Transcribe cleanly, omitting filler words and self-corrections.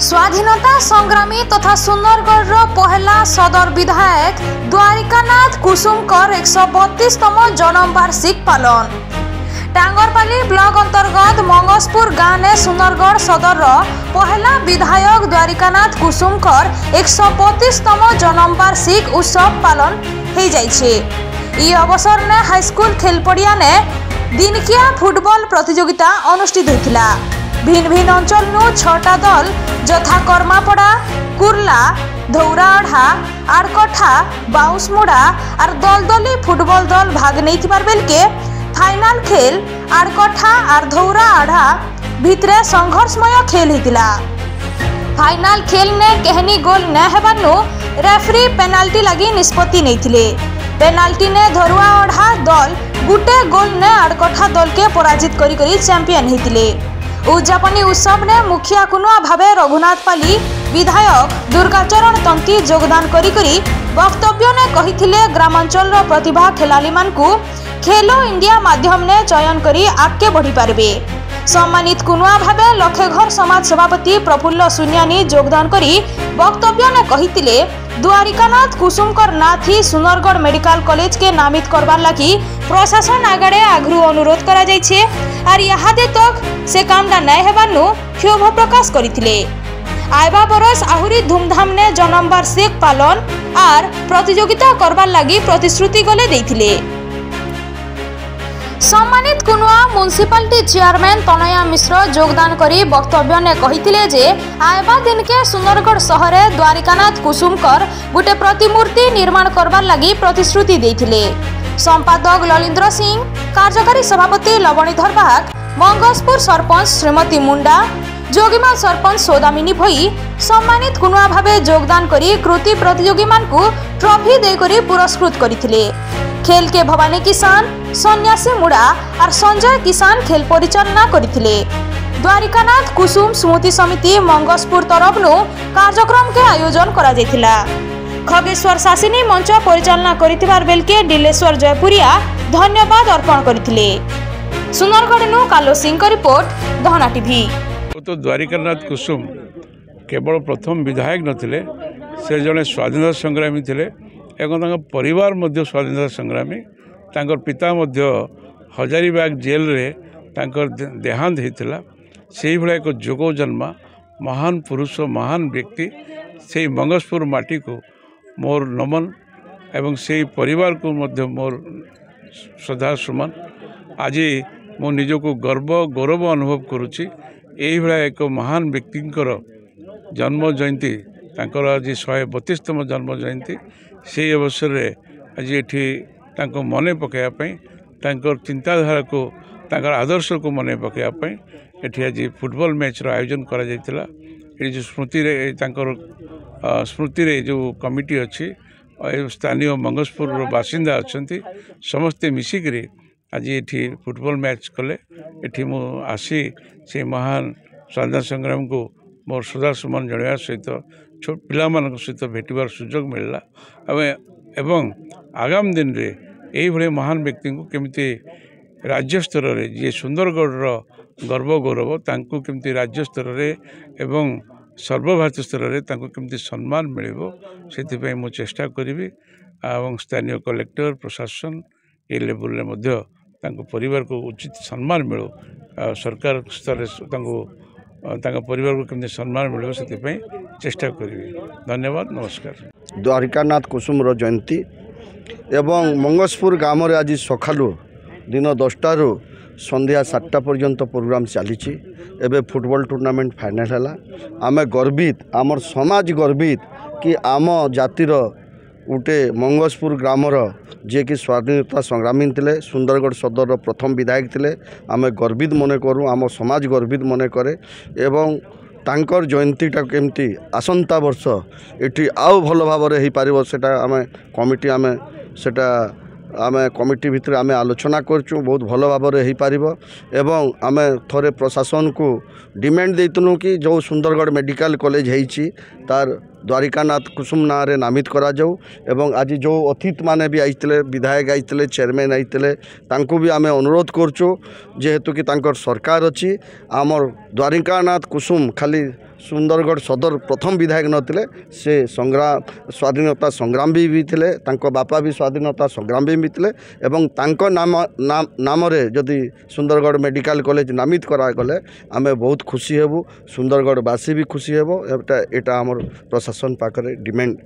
स्वाधीनता संग्रामी तथा सुंदरगढ़ पहला सदर विधायक द्वारिकानाथ कुसुमकर 132तम जन्म वार्षिक पालन। टांगरपाली ब्लॉक अंतर्गत मंगसपुर गाँव ने सुंदरगढ़ सदर पहला विधायक द्वारिकानाथ कुसुमकर 132तम जन्म वार्षिक उत्सव पालन हो जाइए। अवसर ने हाईस्कूल खेलपड़िया ने दिनकिया फुटबॉल प्रतियोगिता अनुष्ठित होता। भिन्न भिन्न अंचल 6टा दल जथा कर्मापड़ा, कुर्ला, धौराढ़ा, आड़कठा, बाउंसमुड़ा और दलदली फुटबॉल दल भाग नहीं बेल के फाइनाल खेल आड़कठा और धौराढ़ा भितरे संघर्षमय खेल होता। फाइनाल खेल ने कहनी गोल न हेबानु रेफरी पेनाल्टी लगी निष्पत्ति नहीं। पेनाल्टी ने धरुआढ़ा दल गुटे गोल ने आड़कठा दल के पराजित करी चैंपियन होते। उद्यापनी उत्सव ने मुखिया कुनुआ भावे रघुनाथपाली विधायक दुर्गाचरण तंती योगदान करी वक्तव्य ने कही ग्रामांचल प्रतिभा खेलाड़ी मानकु खेलो इंडिया माध्यम ने चयन करी आगे बढ़ी पारबे। सम्मानित कुनुआ भावे लखेघर समाज सभापति प्रफुल्ल सुनियानी योगदान करी वक्तव्य ने कही द्वारिकानाथ कुसुमकर नाथ ही सुंदरगढ़ मेडिकल कॉलेज के नामित करवार लगी प्रशासन आगड़े आग्रह अनुरोध करा जाइछे और इहादे तक से कामटा नहीं हेबानु क्षोभ प्रकाश करथिले। आइबा बरस आहुरी धूमधाम ने जन्म वार्षिक पालन और प्रतियोगिता करवार लगी प्रतिश्रुति गले देथिले। सम्मानित कुनुआ म्युनिसिपालिटी चेयरमैन तनया मिश्र योगदान करी वक्तव्य ने कही जे आइबा दिन के सुंदरगढ़ शहर द्वारिकानाथ कुसुमकर गोटे प्रतिमूर्ति निर्माण करवार लगी प्रतिश्रुति देथिले। संपादक ललिंद्र सिंह, कार्यकारी सभापति लवणीधर बाग, मंगसपुर सरपंच श्रीमती मुंडा, जोगीमाल सरपंच सौदामिनी भई सम्मानित कुनुआ भावे योगदान करी कृति प्रतियोगी मानकु ट्रॉफी देकरी पुरस्कृत करथिले। खेल के भवानी किसान, सन्यासी मुड़ा और संजय किसान खेल परिचालना करथिले। द्वारिकानाथ कुसुम स्मृति समिति मंगसपुर तरफ कार्यक्रम के आयोजन करा जायथिला। खगेश्वर शासिनी मंच परिचालना करिथिबार बेल के डिलेश्वर जयपुरिया धन्यवाद अर्पण करथिले। सुंदरगढ़ कालो सिंह का रिपोर्ट, दहना टीवी। तो द्वारिकानाथ कुसुम केवल प्रथम विधायक नथिले, से जड़े स्वाधीनता संग्रामी थे एवं परिवार मध्य स्वाधीनता संग्रामी। तांकर पिता मध्य हजारीबाग जेल रे तांकर देहांत होता। से भाया एक जोग जन्मा महान पुरुष, महान व्यक्ति। से मंगसपुर माटी को मोर नमन एवं से परिवार को मध्य मोर श्रद्धा सुमन। आज मो निजको गर्व गौरव अनुभव करुच्ची। यही भाया एक महान व्यक्तिंकर जन्म जयंती, तांकर आज 132तम जन्म जयंती। से अवसर में आज ये मन पकड़ापी चिंताधारा को आदर्श को मन पकड़ापी ये आज फुटबॉल मैच आयोजन करा जायतिला। ये जो स्मृति रे जो कमिटी अच्छी स्थानीय मंगसपुर बासिंदा अच्छा समस्ते मिसिक आज ये फुटबॉल मैच कले। ये आसी से महान स्वाधीनता संग्राम को मोर श्रद्धा सुमन जनाया सहित छोट पिला सहित भेटार सुजोग मिलला। एवं आगामी दिन रे यही भाई महान व्यक्ति को केमती राज्य स्तर रे जी सुंदरगढ़ गर्व गौरव तांको केमती राज्य स्तर रे एवं सर्वभारतीय स्तर रे तांको केमती सम्मान मिलिबो सेति मु चेष्टा करिवि। एवं स्थानीय कलेक्टर प्रशासन ये लेवल रे मध्य तांको परिवार को उचित सम्मान मिलो, सरकार स्तर तांको परिवार को केमती सम्मान मिलो सेति चेष्टा करिवि। धन्यवाद, नमस्कार। द्वारिकानाथ कुसुमर जयंती एवं मंगसपुर गाँव में आज सकालू दिन 10टारू संध्या 7टा पर्यंत प्रोग्राम चली। एबे फुटबॉल टूर्नामेंट फाइनल है। आम गर्वित, आमर समाज गर्वित कि आम जातिर गोटे मंगसपुर ग्रामर जे कि स्वाधीनता संग्रामी थे, सुंदरगढ़ सदर प्रथम विधायक थे। आम गर्वित मन करूँ, आम समाज गर्वित मन करे। एवं तांकर जयंतीटा केमती आसंता वर्ष ये आउ भल भाव हो पार सेटा आम कमिटी आम कमिटी भितर आम आलोचना करचु बहुत भल भाव हो पार। एवं आम थरे प्रशासन को डिमांड देइतनु कि जो सुंदरगढ़ मेडिकल कॉलेज होइछि तार द्वारिकानाथ कुसुम नाँ नामित करा जाऊ एवं आज जो अतिथि माने भी आइतले विधायक आइतले चेयरमैन आइतले तांको भी आमे अनुरोध करचु जेहेतु कि तांकर सरकार अच्छी आमर द्वारिकानाथ कुसुम खाली सुंदरगढ़ सदर प्रथम विधायक नथिले से संग्राम स्वाधीनता संग्राम भी थिले तांको बापा भी स्वाधीनता संग्राम भी थिले एवं तांको नाम रे जदि सुंदरगढ़ मेडिकल कॉलेज नामित करा गले आमे बहुत खुशी हेबु सुंदरगढ़ बासी भी खुशी हेबो एटा हमर प्रशासन पाखरे डिमांड